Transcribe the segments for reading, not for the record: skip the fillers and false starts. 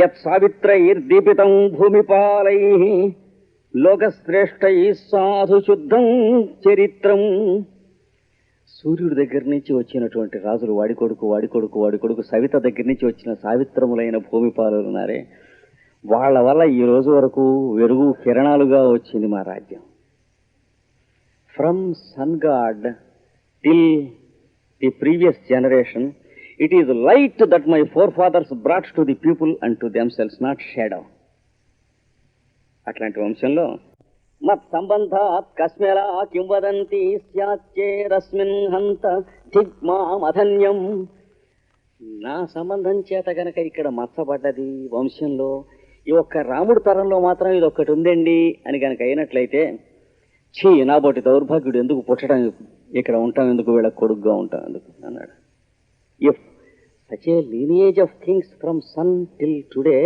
యత్ సావిత్రైర్దీపితం భూమిపాలైః లోకశ్రేష్టైః సాధు శుద్ధం చరిత్రం. సూర్యుడి దగ్గర నుంచి వచ్చినటువంటి రాజులు వాడి కొడుకు సవిత దగ్గర నుంచి వచ్చిన సావిత్రములైన భూమిపాలు ఉన్నారే, వాళ్ళ వల్ల ఈ రోజు వరకు వెలుగు కిరణాలుగా వచ్చింది మా రాజ్యం. From sun god till the previous generation it is light that my forefathers brought to the people and to themselves, not shadow. అట్లాంటి వంశంలో మత్ సంబంధాత్ కస్మెలా కింవదంతి స్యాచ్చేరస్మిన్ హంత దిగ్మామధన్యం. నా సంబంధం చేత గనక ఇక్కడ మచ్చబడ్డది వంశంలో, ఈ ఒక్క రాముడి తరంలో మాత్రం ఇది ఒక్కటి ఉందండి అని గనక అయినట్లయితే, ఛీ నాబోటి దౌర్భాగ్యుడు ఎందుకు పుట్టడం, ఇక్కడ ఉంటాం ఎందుకు, వీళ్ళ కొడుకుగా ఉంటాం ఎందుకు అన్నాడు. If such a lineage of things from sun till today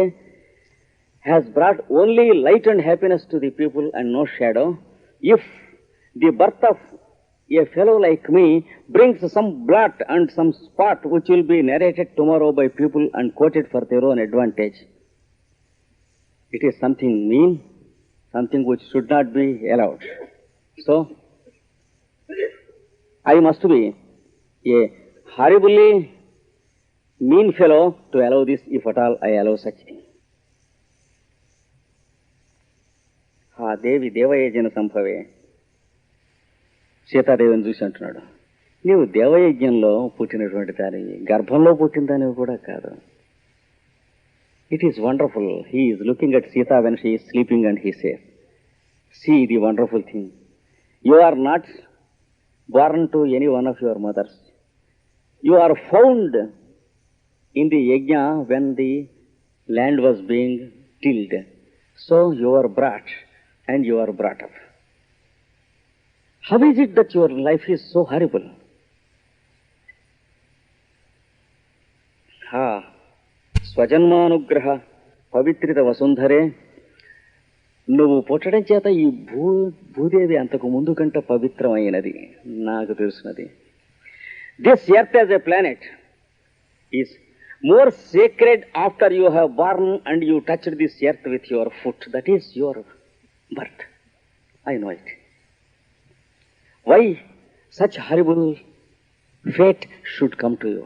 has brought only light and happiness to the people and no shadow, if the birth of a fellow like me brings some blot and some spot which will be narrated tomorrow by people and quoted for their own advantage, it is something mean, something which should not be allowed. So, I must be a horribly mean fellow to allow this, if at all I allow such thing. ఆ దేవి దేవయజ్ఞ సంభవే. సీతాదేవిని చూసి అంటున్నాడు, నీవు దేవయజ్ఞంలో పుట్టినటువంటి దానివి, గర్భంలో పుట్టిన దానివి కూడా కాదు. It is wonderful. He is looking at Sita when she is sleeping and he says, see the wonderful thing. You are not born to any one of your mothers. You are found in the yajna when the land was being tilled. So you are brought and you are brought up. How is it that your life is so horrible? స్వజన్మానుగ్రహ పవిత్రిత వసుంధరే, నువ్వు పుట్టడం చేత ఈ భూదేవి అంతకు ముందు కంటే పవిత్రమైనది నాకు తెలుసున్నది. This earth as a planet is more secret after you have born and you touched this earth with your foot. That is your birth. I know it. Why such horrible fate should come to you?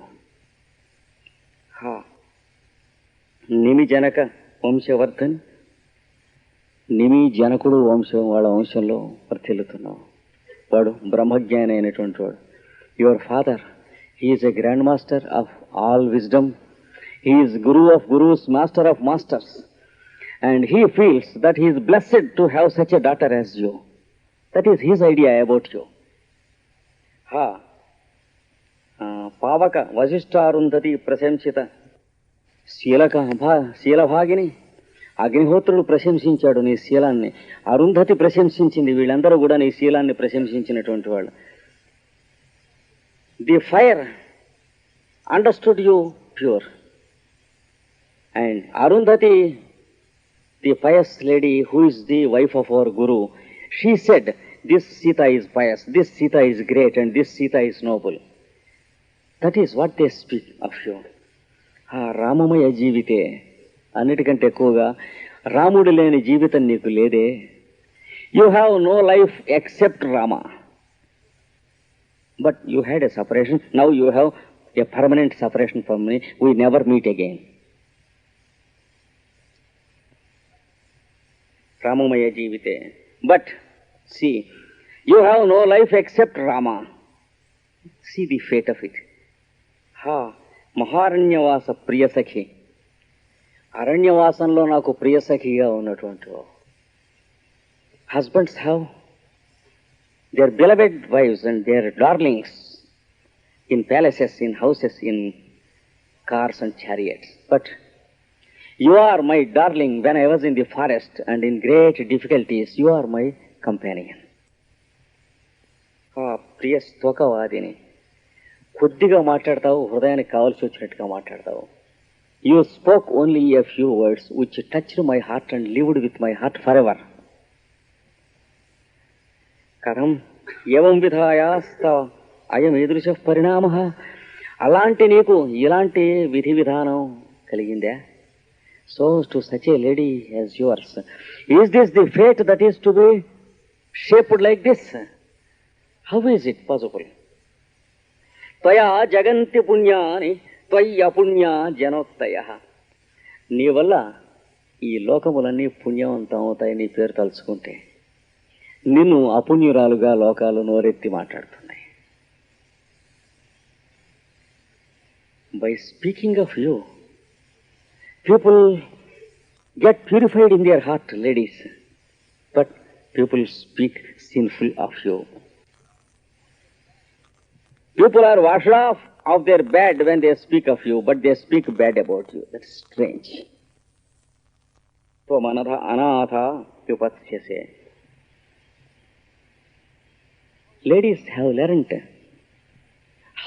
Nimi Janaka వంశవర్ధన్, నిమి జనకుడు వాళ్ళ వంశంలో వర్తిల్లుతున్నావు. వాడు బ్రహ్మజ్ఞాని అయినటువంటి వాడు. Your father, he is a grand master of all wisdom. He is guru of gurus, master of masters. And he feels that he is blessed to have such a daughter as you. That is his idea about you. పావక వశిష్ఠారుంధతి ప్రశంసిత శీలభాగిని, అగ్నిహోత్రుడు ప్రశంసించాడు నీ శీలాన్ని, అరుంధతి ప్రశంసించింది, వీళ్ళందరూ కూడా నీ శీలాన్ని ప్రశంసించినటువంటి వాళ్ళు. The fire understood you pure, and Arundhati, the pious lady who is the wife of our guru, she said this Sita is pious, this Sita is great, and this Sita is noble. That is what they speak of you. రామమయ జీవితే, అన్నిటికంటే ఎక్కువగా రాముడు లేని జీవితం నీకు లేదే. You have no life except Rama. But you had a separation, now you have a permanent separation from me. We never meet again. రామమయ జీవితే, but see you have no life except Rama. See the fate of it. మహారణ్యవాస ప్రియసఖి, అరణ్యవాసంలో నాకు ప్రియసఖిగా ఉన్నటువంటి husbands have their beloved wives and their darlings in palaces, in houses, in cars and chariots. But you are my darling when I was in the forest and in great difficulties. You are my companion. ప్రియ స్తోకవాదిని, కొద్దిగా మాట్లాడతావు, హృదయానికి కావాల్సి వచ్చినట్టుగా మాట్లాడతావు. You spoke only a few words which touched my heart and lived with my heart forever. కథం ఏవం విధాయాస్తవ అయం ఈదృశ పరిణామః. అలాంటి నీకు ఇలాంటి విధి విధానం కలిగిందా? So to such a lady as yours, is this the fate that is to be shaped like this? How is it possible? Tvaya jaganti punyani tvaya punya janottaya. నీ వల్ల ఈ లోకములన్నీ పుణ్యవంతం అవుతాయి నీ పేరు తలుచుకుంటే. నిన్ను అపుణ్యురాలుగా లోకాలు నోరెత్తి మాట్లాడుతున్నాయి. By speaking of you, people get purified in their heart, ladies. But people speak sinful of you. People are washed off of their bad when they speak of you, but they speak bad about you. That's strange. Tvamanatha anatha vipatsyase. Ladies have learnt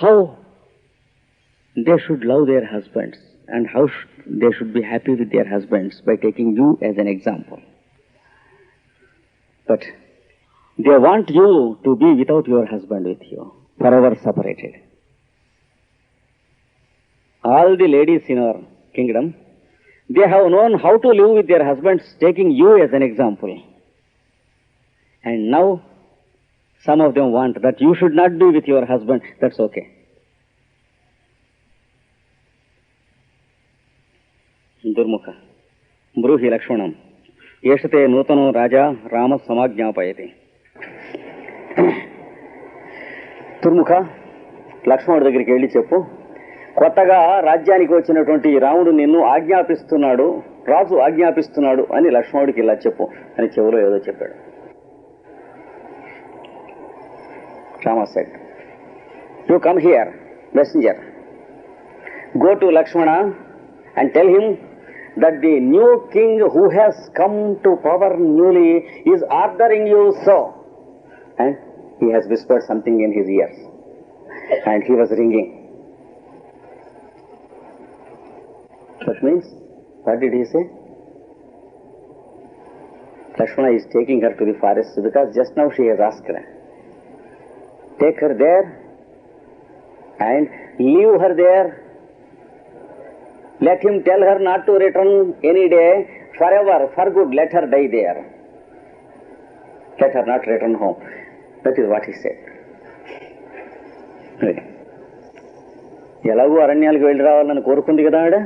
how they should love their husbands and how they should be happy with their husbands by taking you as an example. But they want you to be without your husband with you, forever separated. All the ladies in our kingdom, they have known how to live with their husbands, taking you as an example. And now, some of them want that you should not be with your husband. That's okay. Durmukha. Bruhi Lakshmanam. Yeshate Nutano Raja Rama Samajñapayati. Durmukha, లక్ష్మణుడి దగ్గరికి వెళ్ళి చెప్పు, కొత్తగా రాజ్యానికి వచ్చినటువంటి రాముడు నిన్ను ఆజ్ఞాపిస్తున్నాడు, రాజు ఆజ్ఞాపిస్తున్నాడు అని లక్ష్మణుడికి ఇలా చెప్పు అని చెవులో ఏదో చెప్పాడు. Rama said, you come here, messenger. Go to Lakshmana and tell him that the new king who has come to power newly is ordering you so. And he has whispered something in his ears. And he was ringing. That means, what did he say? Lakshmana is taking her to the forest because just now she has asked her. Take her there and leave her there. Let him tell her not to return any day, forever, for good, let her die there. Let her not return home. That is what he said. ఎలాగో అరణ్యాలకు వెళ్ళి రావాలని కోరుకుంది కదా ఆవిడ,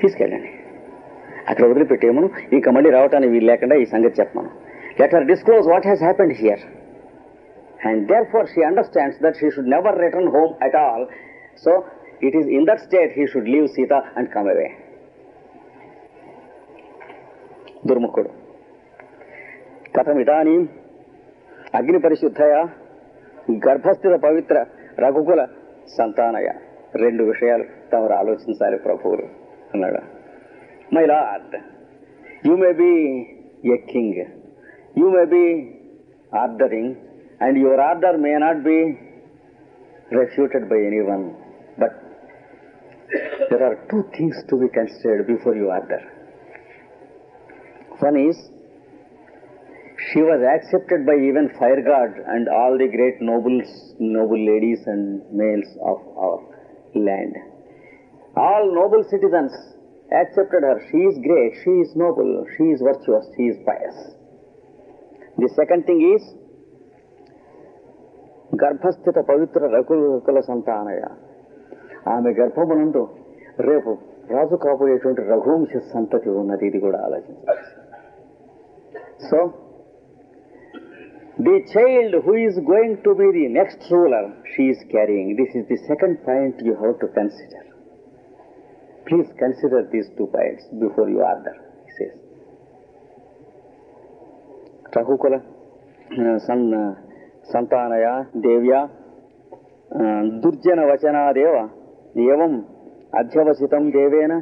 తీసుకెళ్ళండి, అక్కడ వదిలిపెట్టేమను, ఇంకా మళ్ళీ రావటానికి వీలు లేకుండా ఈ సంగతి చెప్పమను. Let her disclose what has happened here. And therefore she understands that she should never return home at all. So it is in that state he should leave Sita and come away. Durmukhudu. Katham idanim Agni Parishuddhaya Garbhasthita Pavitra Raghukula Santanaya. రెండు విషయాలు తమరు ఆలోచించాలి ప్రభువులు అన్నాడు. My lord, you may be a king, you may be ordering, and your order may not be refuted by anyone. But there are two things to be considered before you order. One is, she was accepted by even fire god and all the great noble ladies and males of our land. All noble citizens accepted her. She is great, she is noble, she is virtuous, she is pious. The second thing is, గర్భస్థిత పవిత్ర రఘుకుల సంతానయ. ఆమె గర్భమునందు రేపు రాజు కాబోయేటువంటి రఘువంశ సంతతి ఉన్నది. ఇది కూడా ఆలోచించాలి. So the child who is going to be the next ruler she is carrying. This is the second point you have to consider. Please consider these two points before you order. రఘుకుల సంతానయ దేవ్య దుర్జన వచనాదేవ ఏవం అధ్యవసితం దేవేన.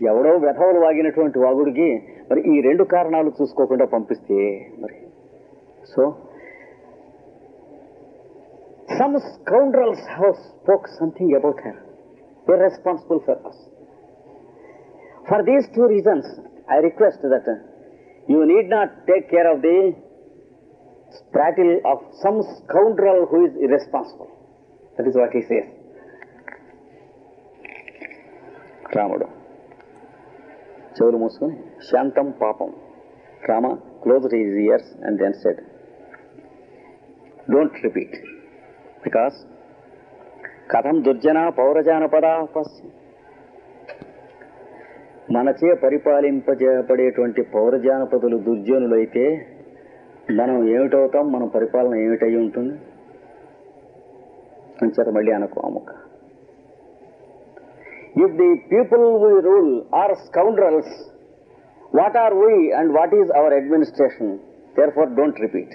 ఎవడో వెధవలు వాగినటువంటి వాగుడికి మరి ఈ రెండు కారణాలు చూసుకోకుండా పంపిస్తే మరి. So some scoundrels have spoke something about her, irresponsible for us. For these two reasons I request that you need not take care of the prattle of some scoundrel who is irresponsible. That is what he says. Ramudu. చెవులు మూసుకొని శాంతం పాపం Rama closed his ears and then said, don't repeat, because కథం దుర్జన పౌరజానపదా పశ్య, మనచే పరిపాలింపజేయబడేటువంటి పౌరజానపదులు దుర్జనులైతే మనం ఏమిటవుతాం, మన పరిపాలన ఏమిటై ఉంటుంది అంచారు. మళ్ళీ అనుకో అముక. If the people we rule are scoundrels, what are we and what is our administration? Therefore, don't repeat.